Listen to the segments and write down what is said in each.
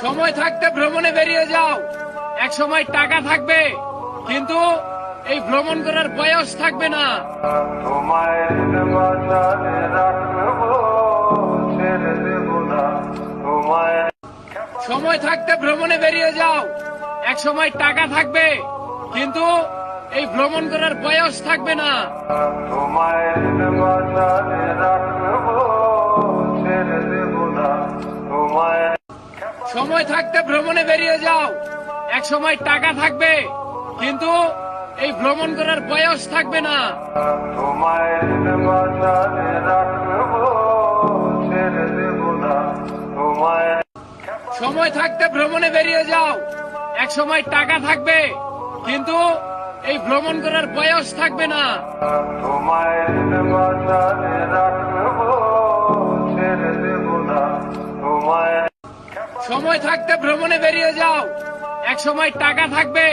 সময় থাকতে ভ্রমণে বেরিয়ে যাও। এক সময় টাকা থাকবে, কিন্তু এই ভ্রমণ করার বয়স থাকবে না। তোমায় বাঁচাতে রাখবো, ছেড়ে দেব না তোমায়। সময় থাকতে ভ্রমণে বেরিয়ে যাও। এক সময় টাকা থাকবে, কিন্তু এই ভ্রমণ করার বয়স থাকবে না। তোমায় বাঁচাতে রাখবো, ছেড়ে দেব না তোমায়। সময় থাকতে ভ্রমণে বেরিয়ে যাও। এক সময় টাকা থাকবে, কিন্তু এই ভ্রমণ করার বয়স থাকবে না। তোমায় বাঁচাতে রাখবো, ছেড়ে দেব না তোমায়। সময় থাকতে ভ্রমণে বেরিয়ে যাও। এক সময় টাকা থাকবে, কিন্তু এই ভ্রমণ করার বয়স থাকবে না। তোমায় বাঁচাতে রাখবো, ছেড়ে দেব না তোমায়। সময় থাকতে ভ্রমণে বেরিয়ে যাও। এক সময় টাকা থাকবে,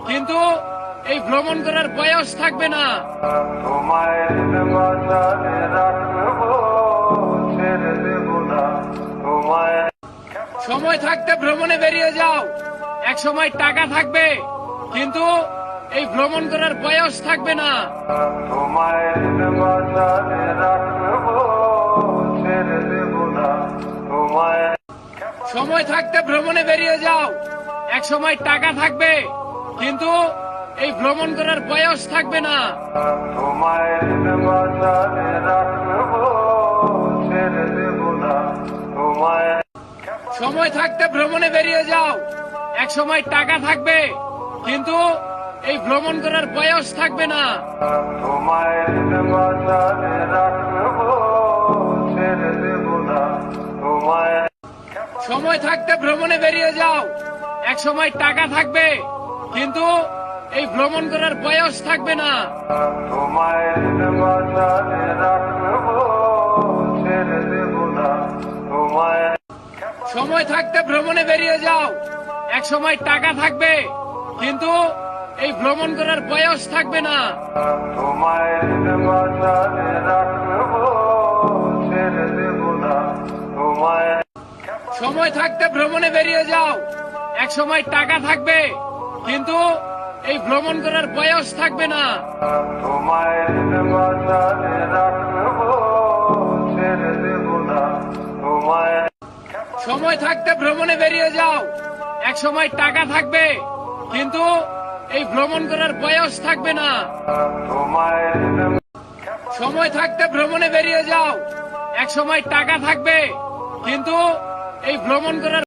কিন্তু এই ভ্রমণ করার বয়স থাকবে না। তোমায় বাঁচাতে রাখবো, ছেড়ে দেব না তোমায়। সময় থাকতে ভ্রমণে বেরিয়ে যাও। এক সময় টাকা থাকবে, কিন্তু এই ভ্রমণ করার বয়স থাকবে না। তোমায় বাঁচাতে রাখবো, ছেড়ে দেব না তোমায়। সময় থাকতে ভ্রমণে বেরিয়ে যাও। এক সময় টাকা থাকবে, কিন্তু এই ভ্রমণ করার বয়স থাকবে না। তোমায় বাঁচাতে রাখবো, ছেড়ে দেব না তোমায়। সময় থাকতে ভ্রমণে বেরিয়ে যাও। এক সময় টাকা থাকবে, কিন্তু এই ভ্রমণ করার বয়স থাকবে না। তোমায় বাঁচাতে রাখবো, ছেড়ে দেব না তোমায়। সময় থাকতে ভ্রমণে বেরিয়ে যাও। এক সময় টাকা থাকবে, কিন্তু এই ভ্রমণ করার বয়স থাকবে না। তোমায় বাঁচাতে রাখবো, ছেড়ে দেব না তোমায়। সময় থাকতে ভ্রমণে বেরিয়ে যাও। এক সময় টাকা থাকবে, কিন্তু এই ভ্রমণ করার বয়স থাকবে না। তোমায় বাঁচাতে রাখবো, ছেড়ে দেব না তোমায়। সময় থাকতে ভ্রমণে বেরিয়ে যাও। এক সময় টাকা থাকবে, কিন্তু এই ভ্রমণ করার বয়স থাকবে না। তোমায় বাঁচাতে রাখবো, ছেড়ে দেব না তোমায়। সময় থাকতে ভ্রমণে বেরিয়ে যাও। এক সময় টাকা থাকবে, কিন্তু এই ভ্রমণ করার বয়স থাকবে না। তোমায় সময় থাকতে ভ্রমণে বেরিয়ে যাও। এক সময় টাকা থাকবে, কিন্তু এই ভ্রমণ করার